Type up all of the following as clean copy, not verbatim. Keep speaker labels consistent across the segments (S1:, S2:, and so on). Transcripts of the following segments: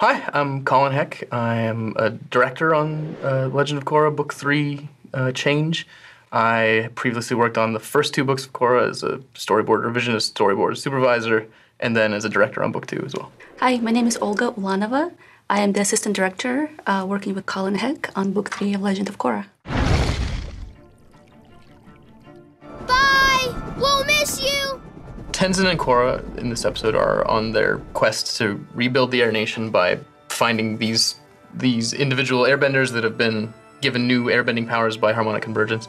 S1: Hi, I'm Colin Heck. I am a director on Legend of Korra Book 3, Change. I previously worked on the first 2 books of Korra as a storyboard revisionist, storyboard supervisor, and then as a director on Book 2 as well.
S2: Hi, my name is Olga Ulanova. I am the assistant director working with Colin Heck on Book 3 of Legend of Korra.
S3: Bye! We'll miss you!
S1: Tenzin and Korra in this episode are on their quest to rebuild the Air Nation by finding these individual airbenders that have been given new airbending powers by harmonic convergence.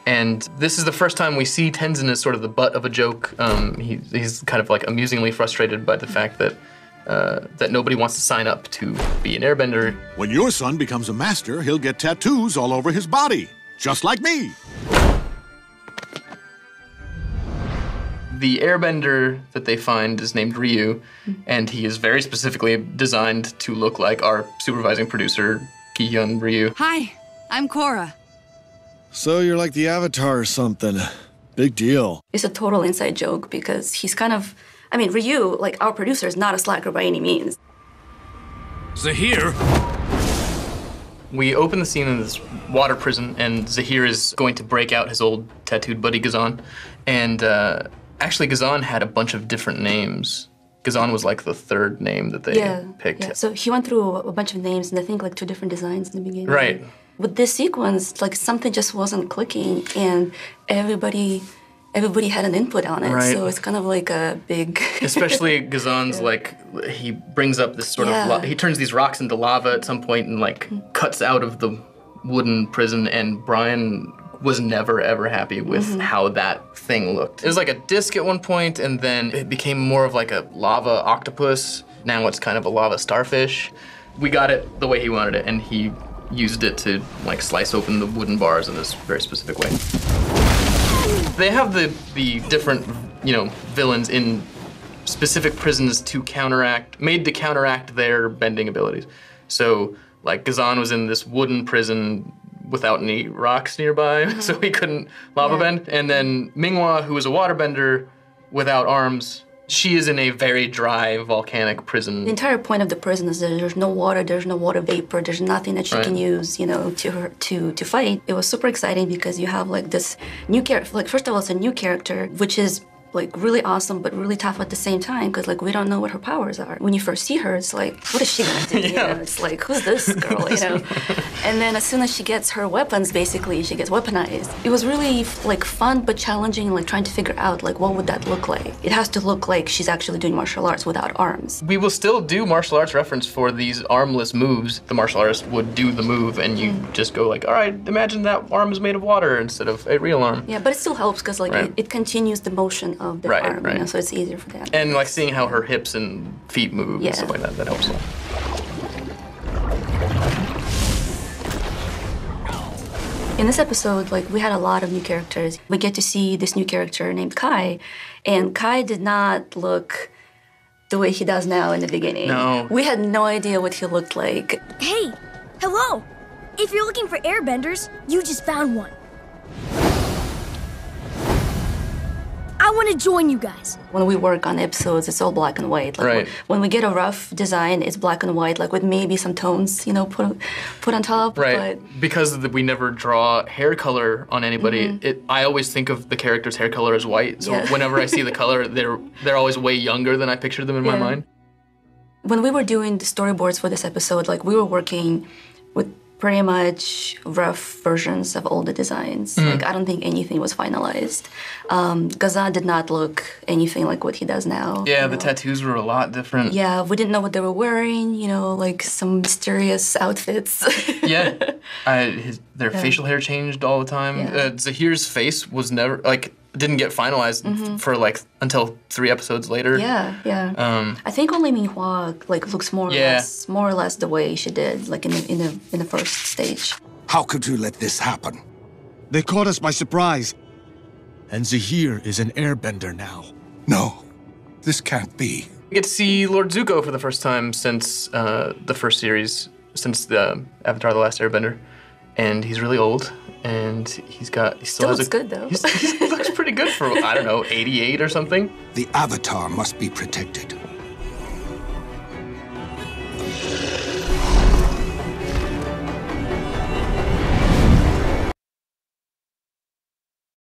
S1: And this is the first time we see Tenzin as sort of the butt of a joke. He's kind of like amusingly frustrated by the fact that that nobody wants to sign up to be an airbender.
S4: When your son becomes a master, he'll get tattoos all over his body, just like me.
S1: The airbender that they find is named Ryu, and he is very specifically designed to look like our supervising producer, Ki-hyun Ryu.
S5: Hi, I'm Korra.
S6: So you're like the Avatar or something. Big deal.
S2: It's a total inside joke because he's kind of, Ryu, like our producer, is not a slacker by any means.
S7: Zahir?
S1: We open the scene in this water prison, and Zahir is going to break out his old tattooed buddy, Ghazan. And actually, Ghazan had a bunch of different names. Ghazan was like the 3rd name that they picked.
S2: Yeah. So he went through a bunch of names, and I think like 2 different designs in the beginning.
S1: Right.
S2: With this sequence, like something just wasn't clicking, and everybody had an input on it.
S1: Right.
S2: So it's kind of like a big...
S1: Especially Ghazan's like, he brings up this sort of, he turns these rocks into lava at some point and like cuts out of the wooden prison, and Brian was never ever happy with how that thing looked. It was like a disc at one point, and then it became more of like a lava octopus. Now it's kind of a lava starfish. We got it the way he wanted it, and he used it to like slice open the wooden bars in this very specific way. They have the different, villains in specific prisons made to counteract their bending abilities. So like Ghazan was in this wooden prison without any rocks nearby, so he couldn't lava bend. And then Minghua, who was a waterbender without arms, she is in a very dry volcanic prison.
S2: The entire point of the prison is that there's no water vapor, there's nothing that she can use, to fight. It was super exciting because you have like this new character. Like first of all, it's a new character, which is like really awesome but really tough at the same time because like we don't know what her powers are. When you first see her, it's like, what is she gonna do? It's like, who's this girl? And then as soon as she gets her weapons, basically she gets weaponized. It was really like fun but challenging, like trying to figure out like what would that look like. It has to look like she's actually doing martial arts without arms.
S1: We will still do martial arts reference for these armless moves. The martial artist would do the move and you just go like, all right, imagine that arm is made of water instead of a real arm.
S2: Yeah, but it still helps because like it continues the motion of the arm, so it's easier for that.
S1: And like seeing how her hips and feet move and stuff like that helps a lot.
S2: In this episode, like we had a lot of new characters. We get to see this new character named Kai, and Kai did not look the way he does now in the beginning.
S1: No.
S2: We had no idea what he looked like.
S3: Hey, hello! If you're looking for airbenders, you just found one. I want to join you guys.
S2: When we work on episodes, it's all black and white. Like when we get a rough design, it's black and white, like with maybe some tones, put on top.
S1: Right. But because we never draw hair color on anybody, I always think of the character's hair color as white. So whenever I see the color, they're always way younger than I pictured them in my mind.
S2: When we were doing the storyboards for this episode, like we were working with pretty much rough versions of all the designs. Like I don't think anything was finalized. Ghazan did not look anything like what he does now.
S1: Yeah, the tattoos were a lot different.
S2: Yeah, we didn't know what they were wearing, like some mysterious outfits.
S1: Their facial hair changed all the time. Zahir's face was never, didn't get finalized for until 3 episodes later.
S2: I think only Minghua looks more or less the way she did in the first stage.
S4: How could you let this happen?
S6: They caught us by surprise. And Zahir is an airbender now.
S4: No, this can't be.
S1: We get to see Lord Zuko for the first time since the first series, since the Avatar: The Last Airbender. And he's really old. And he still has
S2: looks good though.
S1: He looks pretty good for, I don't know, 88 or something.
S4: The Avatar must be protected.